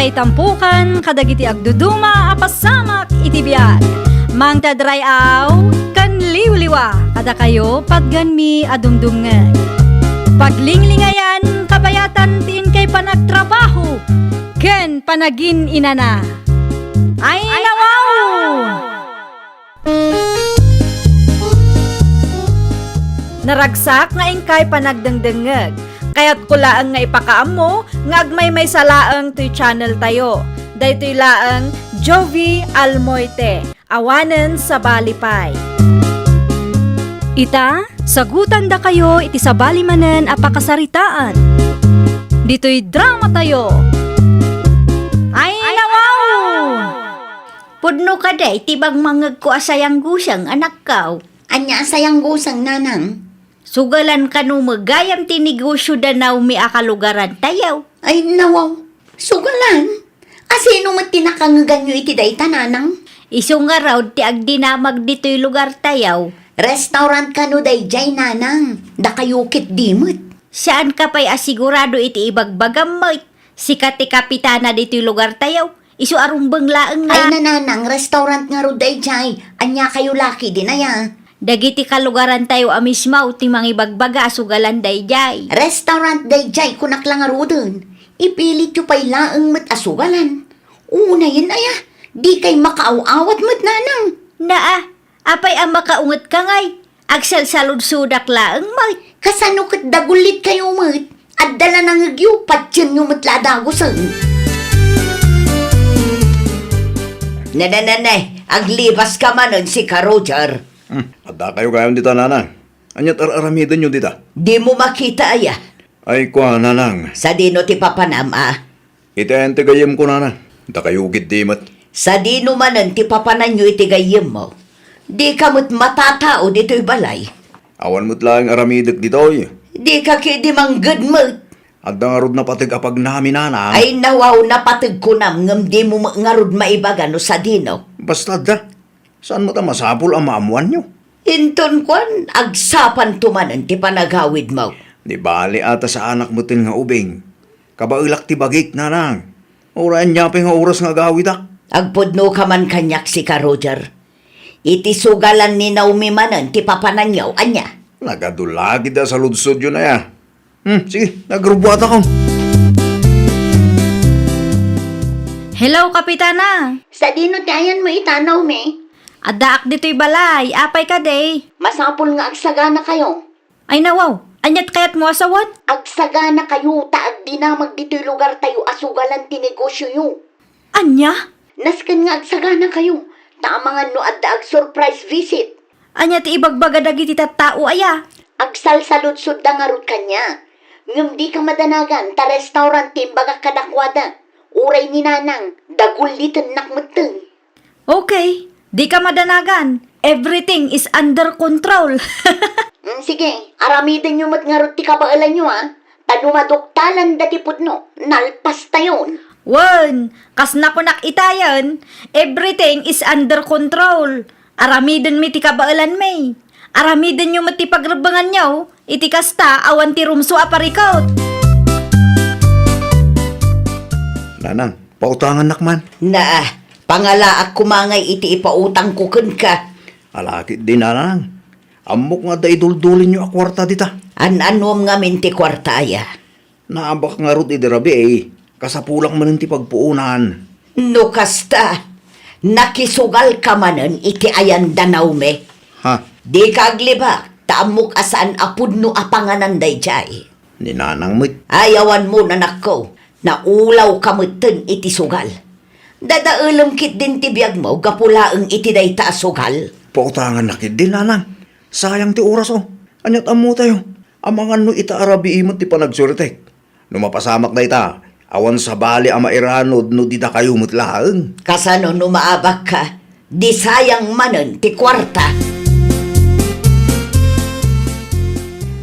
may tampukan, kadagiti agduduma, apasamak iti biag. Mang tadrayaw, kan liwliwa, kada kayo pagganmi adumdumngeg. Paglinglingayan, kabayatan tiin kay panagtrabaho, ken panagin inana. Ay nawaw! Naragsak nga ingkay panagdengdengeg. Kaya't kulaang nga ipakaam mo, nga agmay may salaang to'y channel tayo. Daytoy laang Jovi Almoite, awanen sa balipay. Ita, sagutan da kayo iti sa balimanen apakasaritaan. Dito'y drama tayo. Ay nawaw! Pudno ka day, tibag mangag ko asayang gusang anak kaw. Anya asayang gusang nanang? Sugalan ka no magayam tinegosyo da na umi akalugaran tayaw. Ay nawaw, sugalan. Asino mo tinakangagan nyo iti dayta nanang? Iso nga raw ti agdinamag dito'y lugar tayaw. Restaurant ka no dayjay nanang, da kayukit dimot. Saan ka pa'y asigurado iti ibagbagam mo? Sikat ti kapitana dito'y lugar tayaw. Iso arumbang laeng Ay nga. nanang, restaurant nga ro dayjay, anya kayo laki din aya. Dagiti kalugaran tayo amismaw ti mangibagbaga sugalan dayjay. Restaurant dayjay kunak lang nga ro dun. Ipilit yu pa'y laeng mat asugalan. Una yun aya, di kay makaaw-awat mat nanang. Naa, apay ang makaungat ka ngay. Agsal salud-sudak laeng may. Kasano kat dagulit kayo mat, at dala nang agyo, patsyan nyo mat ladagosan. Nananay, aglibas ka manon si ka Roger. Ada kayo kayon dita, nanang. Anyat aramidan nyo dita. Di mo makita aya. Ay kwa, nanang. Sa dino ti papanam Iti ente gayem ko, nanang. Da kayo git dimat. Sa dino manon ti papanan nyo iti gayem mo. Di ka mo't matatao dito'y balay. Awan mo't lang aramidak dito, oy. Di ka kidi manggad mo. Adda nga rod na patig apag namin, nanang. Ay nawaw na patig ko nam ngam di mo ngarud maibaga no sa dino. Basta da. Saan mo ta masapul ang maamuan nyo? Inton kwan, agsapan tumanan ti panagawid mo. Di bali ata sa anak mo tin nga ubing. Kabailak ti bagik, nanang. Orayan niya nga oras nga gawid ak. Agpudno ka man kanyak si ka Roger. Iti sugalan ni Naomi manan ti papananyaw, anya. Nagadulagi da sa ludsod yun na ya. Sige, nagrubuat ako. Hello, Kapitana. Sa dino tayan mo itanaw me, Adaak dito'y balay, apay ka day. masapol nga agsagana kayo. Ay nawaw, anyat kayat mo asawan? Agsagana kayo, taag dinamag dito'y lugar tayo asugalan ti negosyo yu. Anya? Naskan nga agsagana kayo, taamangan no at daag surprise visit. Anya ti ibagbaga dagiti tattao aya. Agsal saludsod da nga rod kanya. Ngam di ka madanagan, ta restaurant timbaga kadakwada. Uray ni nanang, dagulitan nakmuteng. Okay, di ka madanagan. Everything is under control. Sige, aramidan nyo mat nga rod ti kabaalan nyo ha. Tanumadoktalan dati pudno, nalpas tayon. Wan, kas na ko nakitayan, everything is under control. Aramiden mi ti kabaalan may. Aramiden nyo mati pagrabangan nyo, iti kasta awan ti rumso aparikaut. Nanang, pautangan nakman. Na, pangalaak kumangay iti ipautang kukun ka. Alakit din, nanang. Amok nga da iduldulin nyo akwarta dita. An-anom nga minti kwartaya. Naabak nga rod idirabi Kasapulak man ti pagpuunan. No kasta, nakisugal ka manan iti ayan danaw me. Ha? Di kagliba, taamok asaan apud no apanganan dayjay. Ni nanang mo't. Ayawan mo nanak ko, naulaw kamutin iti sugal. Dadaulam kit din ti biyag mo, gapulaang iti dayta sugal. Pautangan nakit din, nanang. Sayang ti oras Anyat amo tayo. Amangan no ita arabi imot ti panagsurtek. No mapasamak na ita, awan sa bali ama iranod no di da kayo mutlaang. Kasano no maabak ka, di sayang manan ti kwarta.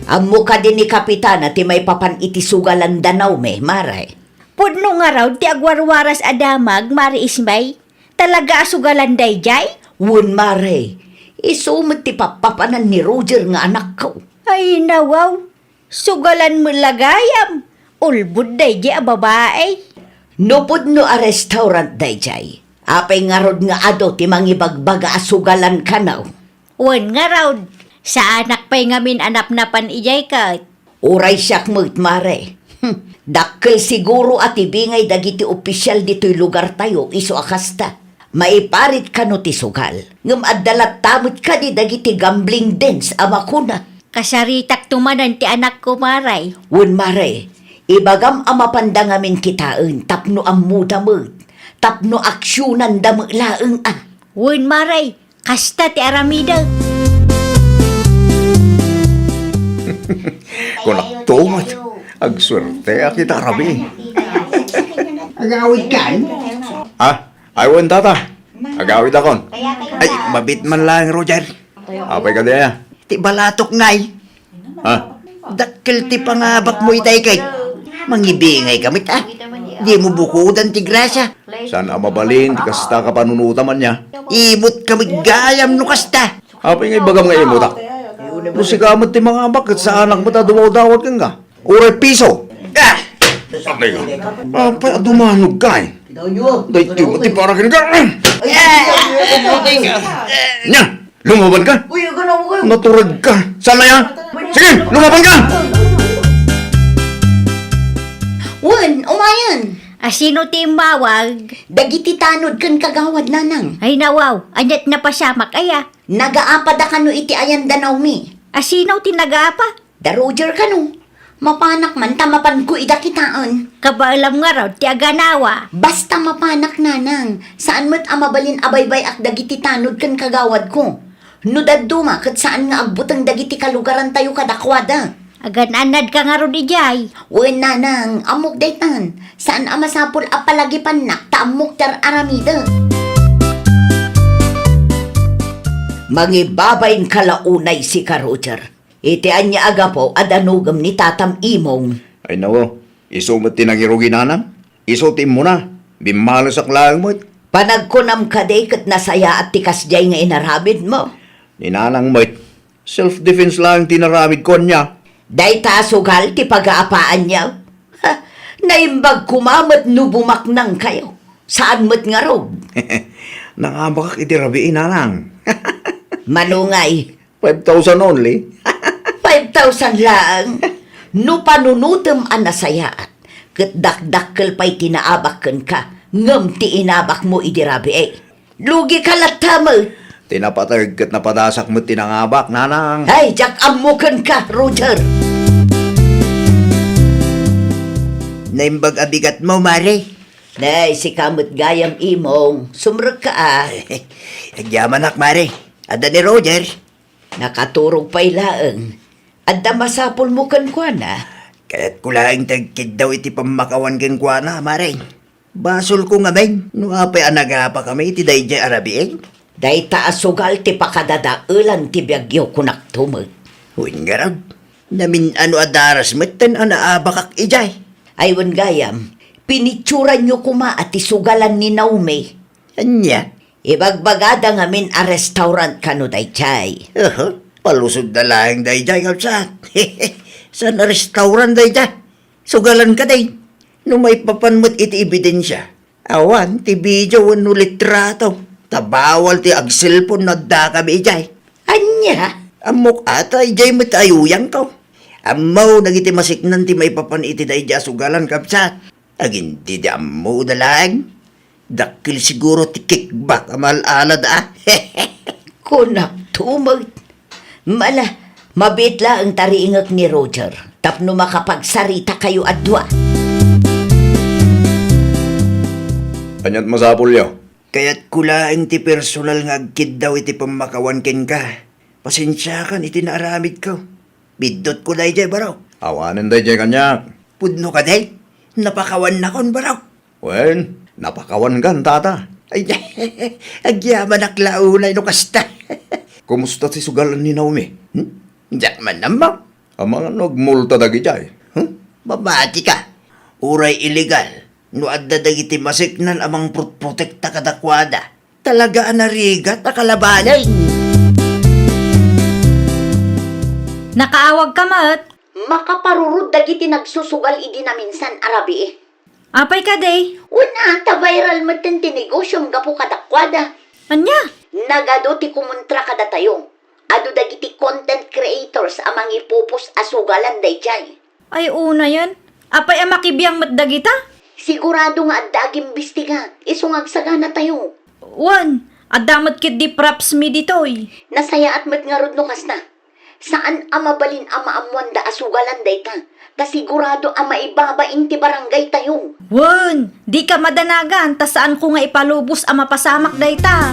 Amo ka din ni kapitana ti may papan iti sugalan danaw me, maray. Pudno nga raw ti agwarwaras adamag, Mari Ismay. Talaga asugalan dayjay? Wun maray, isumot ti papapanan ni Roger nga anak ko. Ay nawaw, sugalan mo lagayam. Ulbud dayjay a babae. Nupod no a restaurant dayjay. Apay nga rod nga ado ti mangibagbaga asugalan kanaw. Wan nga raw, sa anak pa'y ngamin anap-napan ijay ka. Uray siyak mo't mare. Dakkel siguro at ibingay dagiti opisyal dito'y lugar tayo iso akasta. Maiparit ka no ti sugal. Ngam addalat tamot ka di dagiti gambling dens ama kuna. Kasaritak tumanan ti anak ko maray. Wen mare, ibagam ama pandangamin kitaan tapno ang muda mo't. Tapno aksyonan damo laeng ah. Wan maray, kasta ti aramida. Kung naktumat, agswerte kita arabi. Agawid kan? Aywan tata. Agawid akon. Ay, mabit man lang, Roger. Apay ka diya. Ti balatok ngay. Ha? Dakkel ti pangabak mo itay kay. Mangibingay kami ta. Di mo bukudan ti grasya. Saan mabalin, kasta ka panunuta man niya. Ibot kami gayam no kasta. Apay nga ibagam nga imo, tak. Musikamot ti mga bakit sa anak mo ta dumawdawat kang ka. Uray piso. Ah! Apay ka. Apay, dumanog ka eh. Day, ti para kin ka. Nya, lumaban ka. Naturad ka. Saan na yan? Sige, lumaban ka! Wen, umayan. Asino ti mawag? Dagiti tanod kan kagawad nanang. Ay nawaw, anyat na pasamak aya. Nagaapada ka no iti ayan danaw mi. Asino ti nag-aapa? Da Roger ka no. Mapanak man tamapan ko ida kitaan. Kabaalam nga raw ti aganawa. Basta mapanak nanang. Saan mo't amabalin abaybay ak dagiti tanod kan kagawad ko. No daduma kat saan nga agbutang dagiti kalugaran tayo kadakwada. Agan-anad ka nga raw di jay. Wen nanang, amok daytan. Saan amasapol apalagi panak ta amok ter aramida. Mangibabayin kalaunay si ka Roger. Itian niya aga po adanugam ni tatam imong. Ay nawo, iso mo tinagirugi nanang. Iso tim mo na. Bimalasak lang mo. Panagkunam ka day kat nasaya at tikas jay nga inarabid mo. Ni nanang mo. Self-defense lang tinaramid ko niya. Day tasugal ti pag-aapaan niya. Ha, naimbag kumamat no bumaknang kayo. Saan mo't nga rog? Nangamakak itirabiin nanang. Manungay, 5,000 only. 5,000 lang. No panunutem ang nasayaat. Kat dakdakkel pa'y tinaabakan ka. Ngam ti inabak mo idirabi eh. Lugi ka latamo. Tinapatag kat napadasak mo tinangabak nanang. Ay, jak amukan ka, Roger. Naimbag abigat mo, mare. Nay, si kamot gayam imong. Sumrag ka ah. Nagyamanak, mare. Ada ni Roger. Nakaturog pa'y laeng. Adda masapol mo kan kwa na. Kaya't kulaing tagkid daw iti pamakawan ken kwa na, mare. Basol ko nga beng. No apay anagapa kami iti dayjay arabi eh. Day taas sugal ti pakadadaulan ti biyagyo kunak tumag. Huwin nga raw. Namin ano adaras matan anaabakak ijay. Aywan gayam, pinitsura nyo kuma at isugalan ni Naomi. Anya? Ibagbagada ngamin a restaurant kano dayjay. Palusod na lang dayjay kapsat. Sa restaurant dayjay. Sugalan ka day. No may papanmot iti ebidensya. Awan, ti video no litrato. Tabawal ti agsilpon na da kami ijay. Anya? Amok ata ijay matayuyang ko. Amaw nagiti masiknan ti may papan iti dayjay sugalan kapsat. Agin ti di amaw na lang. Dakil siguro ti kickback amal-alad ah. Kunak tumag. Mala, mabitla ang tariingak ni Roger. Tapno makapagsarita kayo adwa. Anyat masapul yo. Kaya't kulaing ti personal nga agkid daw iti pamakawan ken ka. Pasensya kan iti naaramid ko. Bidot ko dayjay baraw. Awanan day jay kanya. Pudno ka day. Napakawan na kon baraw. Wen, napakawan kan tata. Ay, agyaman aklaunay no kasta. Kumusta si sugalan ni Naomi? Diyak man naman. Amang nagmulta dagi jay. Babati ka. Uray illegal. No adda dagiti masiknan amang protekta kadakwada. Talaga anarigat akalabanan. Nakaawag ka mat. Makaparurod dagiti nagsusugal idi na minsan arabi eh. Apay ka, day? Una, ta-viral matin tinigosyong gapu kadakwada. Anya? Nagado ti kumontra kada tayo. Ado dagiti content creators amang ipupos asugalan dayjay. Ay, una yan. Apay ang makibiyang matdagita? Sigurado nga adda imbestiga. Isungag sagana tayo. Wan, adamat kit di props mi ditoy. Nasaya at matngarod no kas na. Saan amabalin ama amuan da asugalan dayta? Kasigurado ama ibabain ti barangay tayo. Wan, di ka madanagan, ta saan ko nga ipalubos ang mapasamak dayta.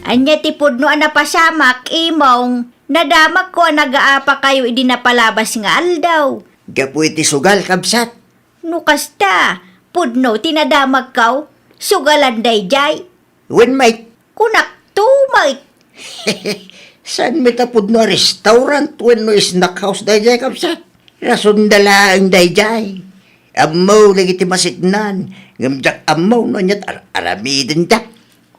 Anya ti pudno ang napasamak, imong, nadamak ko ang nagaapa kayo idi napalabas nga aldaw. Gapu iti sugal, kabsat. Nukasta, pudno tinadamag kaw, sugalan dayjay, When mate, kunak tumay. saan may tapod no restaurant when no snack house dayjay, kabsat? Rason dalaang dayjay. Amaw lagi ti masignan. Ngamjak amaw no nyat aramidin ta.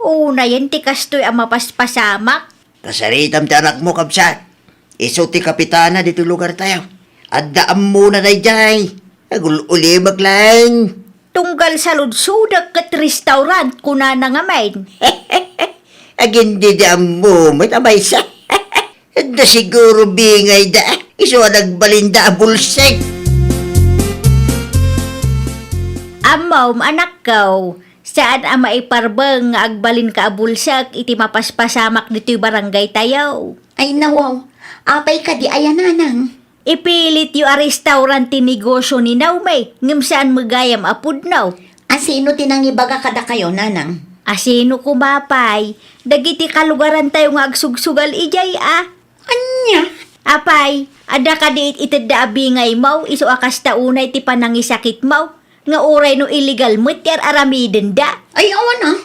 Una yan ti kastoy ang mapaspasamak. Kasaritam ti anak mo, kabsat. Iso ti kapitana dito lugar tayo. Addaan mo na dayjay. Agul-uli maglang. Tunggal sa ludsudak kat restaurant kuna na nga main. Agin di mo, may tamay sa. Da siguro bingay da. Iso nagbalinda a bulsek. Amaw, anak kaw, saan ang maiparbang nga agbalin ka abulsak iti mapaspasamak dito'y barangay tayaw. Ay nawaw, apay ka di ayananang. Ipilit yu a restaurant ti negosyo ni Naumay, ngam saan magayam apud naw. Asino tinangibaga kada kayo, nanang? Asino kumapay, dagiti kalugaran tayo nga agsugsugal ijay Anya? Apay, ada ka diit itadda abingay maw, iso akas taunay ti panangisakit maw, nga uray no illegal mo tiar aramiden da. Ay awan ah.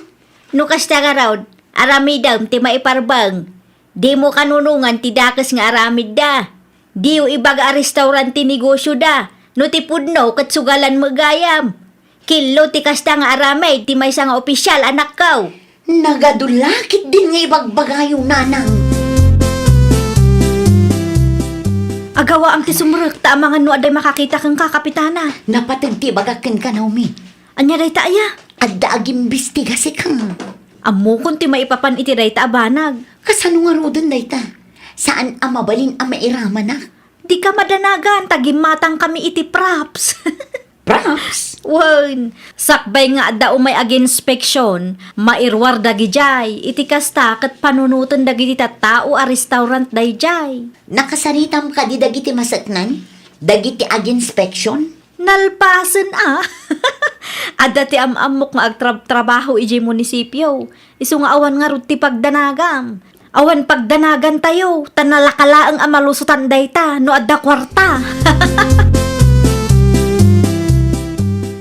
No kasta nga raw, aramidam ti maiparbang. Di mo kanunungan ti dakas nga aramid da. Di yung ibaga restaurant ti negosyo da. No ti pudno kat sugalan magayam. Kilo ti kasta nga aramid ti may nga opisyal anak kaw. Nagadulakit din nga ibagbagayo, nanang. Agawa ang ti sumurek ta mga no aday makakita kang kakapitana. Napatagti bagakin ka, Naomi. Anya day ta aya. Adda agimbestiga si kang. Amo kun ti maipapan iti day ta abanag. Kasano nga rodon dayta? Saan amabalin ang mairaman na? Di ka madanagan, tagimatang kami iti props. Props? Wan, sakbay nga da umay aginspeksyon, mairwar dagijay, iti kasta kat panunutan dagiti tao a restaurant dayjay. Nakasaritam ka di dagiti masaknan? Dagiti aginspection? Nalpasan Adda ti amok nga agtrabaho iji munisipyo. Isu nga awan nga rut ti pagdanagam. Awan pagdanagan tayo, tanalakalaang amalusutan dayta, no adda kwarta.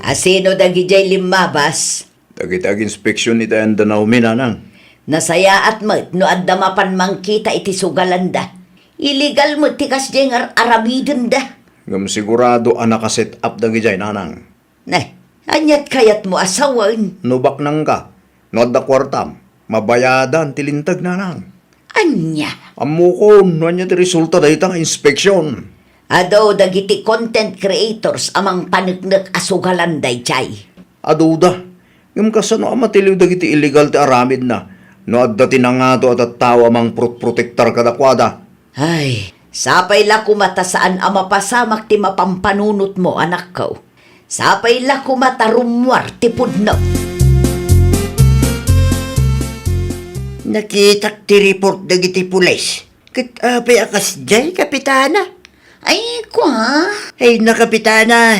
Asino dagijay limabas? Dagitag inspeksyon ni tayo da Naomi, nanang. Nasaya at mat no adda mapan mangkita iti sugalanda. Illegal mo ti kasjeng aramidin da. Ngam sigurado ang nakaset up dagijay, nanang. Nay, anyat kayat mo asawan. Nubak nang ka. No da kwartam. Mabayadan tilintag, nanang. Anya? Amo ko, no anya ti resulta da itang inspeksyon. Ado dagiti content creators amang panagnak asugalan dayjay. Aduda. Ngam kasano amatiliw dagiti illegal ti aramid na. No adda tinangato at tawa amang protector kadakwada. Ay, sapay la kumata saan ang mapasamak ti mapampanunot mo, anak ko. Sapay la kumata rumwar ti pudno. Nakita ti report dagiti pulis. Kat apay akas jay, kapitana. Ay, kwa. Ay na kapitana.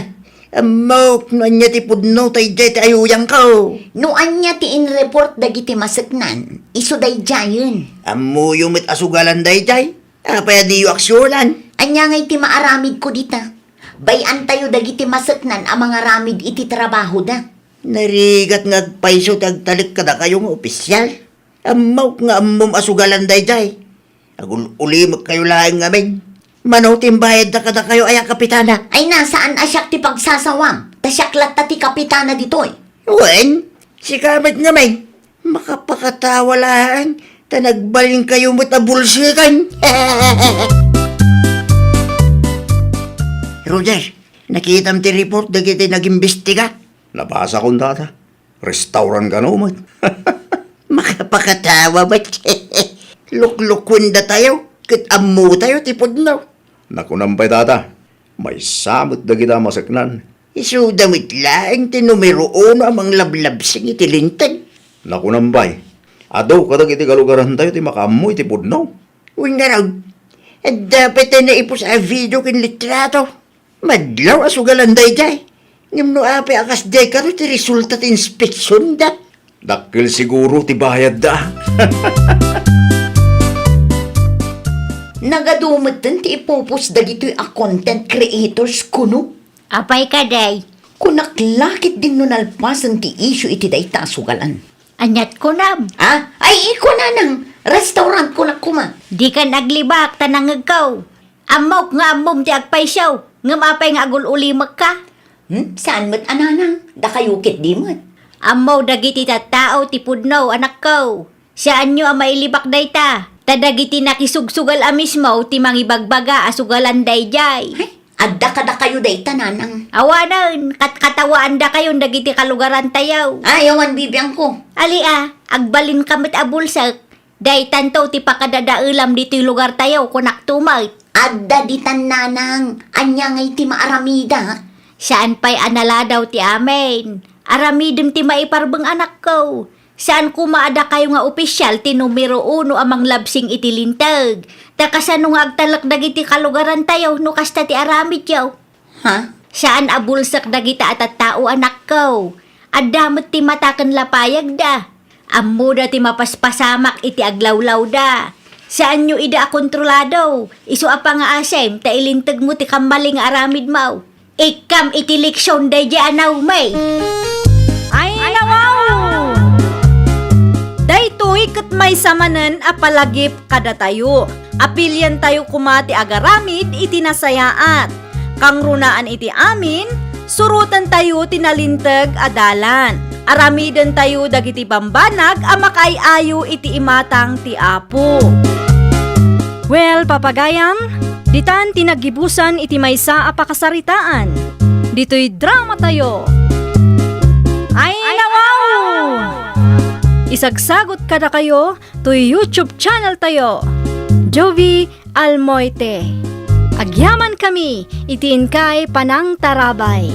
Amaw, no anya ti pudno tay jay ti ayuyang ko. No anya ti in-report dagiti masaknan. Iso dayjayon. Amo yung mit asugalan day jay. Apay di yu aksyonan. Anya ngay ti maaramid ko dita. Bayan tayo dagiti masaknan ang mga ramid iti trabaho da. Narigat ngagpaiso tagtalik kada kayong opisyal. Amaw nga amom asugalan day jay. Agul ulimag kayo lang ngamin. Manaw timbayad na kada kayo ay kapitana. Ay nasaan asyak ti pagsasawam? Tasyaklat ta ti kapitana ditoy. Wen, si Kamet ngamin. Makapakatawa lang. Tanagbalin kayo mo't abulsikan. Roger, Nakitam ti report dagiti nag-imbestiga. Nabasa kong data. Restaurant ka no, mat. Makapakatawa ba? Luklukun da tayo. Kat amu tayo tipod na. Nakunampay data. May samot da kita masaknan. Isu damit laing ti numero 1 amang lablabsing itilintag. Nakunampay. Adaw kadag iti kalugaran tayo ti makamoy ti pudnaw. Uy nga raw. At dapat na ipos a video kin litrato. Madlaw asugalan day day. Ngam no api akas day karo ti resulta ti inspeksyon da. Dakil siguro ti bayad da. Nagadumatan ti ipupos dagitoy a content creators kuno. Apay ka, day. Kunaklakit din no nalpasan ti issue iti dayta sugalan. Anyat ko nam. Ah, ay iko na nang restaurant ko na kuma. Di ka naglibak, tanang ikaw. Amok nga amom ti agpaysaw. Ngam apay nga agul ulimak ka. Saan mo't ananang? Dakayukit di mo't. Amaw dagiti tattao ti pudnaw, anak ko. Saan nyo ang mailibak day ta? Tadagiti nakisugsugal amismaw ti mangibagbaga asugalan day jay. Adda kada kayo day tananang. Awanan, katkatawaan da kayon dagiti kalugaran tayaw. Ayawan bibiyang ko. Ali agbalin kamit abulsak. Day tanto ti pakadadailam dito'y lugar tayaw kunak tumay. Adda di tananang. Anya ngay ti maaramida. Saan pa'y anala daw ti amen? Aramidem ti maiparbeng anak ko. Saan kumaada kayo nga opisyal ti numero 1 amang labsing itilintag. Takasano nga agtalak dagiti kalugaran tayo no kasta ti aramid yaw. Ha? Saan abulsak dagita at tao anak ko. Adamot ti matakan lapayag da. Ammo da ti mapaspasamak iti aglawlaw da. Saan nyo ida kontrolado? Isu apa nga asem ta ilintag mo ti kamaling aramid mau. Ikam iti leksyon da di anaw may. Ay, nawaw! Daytoy ket may samanen a palagip kada tayo. Apilyan tayo kumati agaramid iti nasayaat. Kang runaan iti amin, surutan tayo tinalintag adalan. Aramiden tayo dagiti bambanag a makaayo iti imatang ti Apo. Well, papagayam, ditan tinagibusan iti maysa a pakasaritaan. Dito'y drama tayo. Ay, nawaw! Isagsagot kada kayo to YouTube channel tayo. Jovi Almoite. Agyaman kami, itiin kay Panang Tarabay.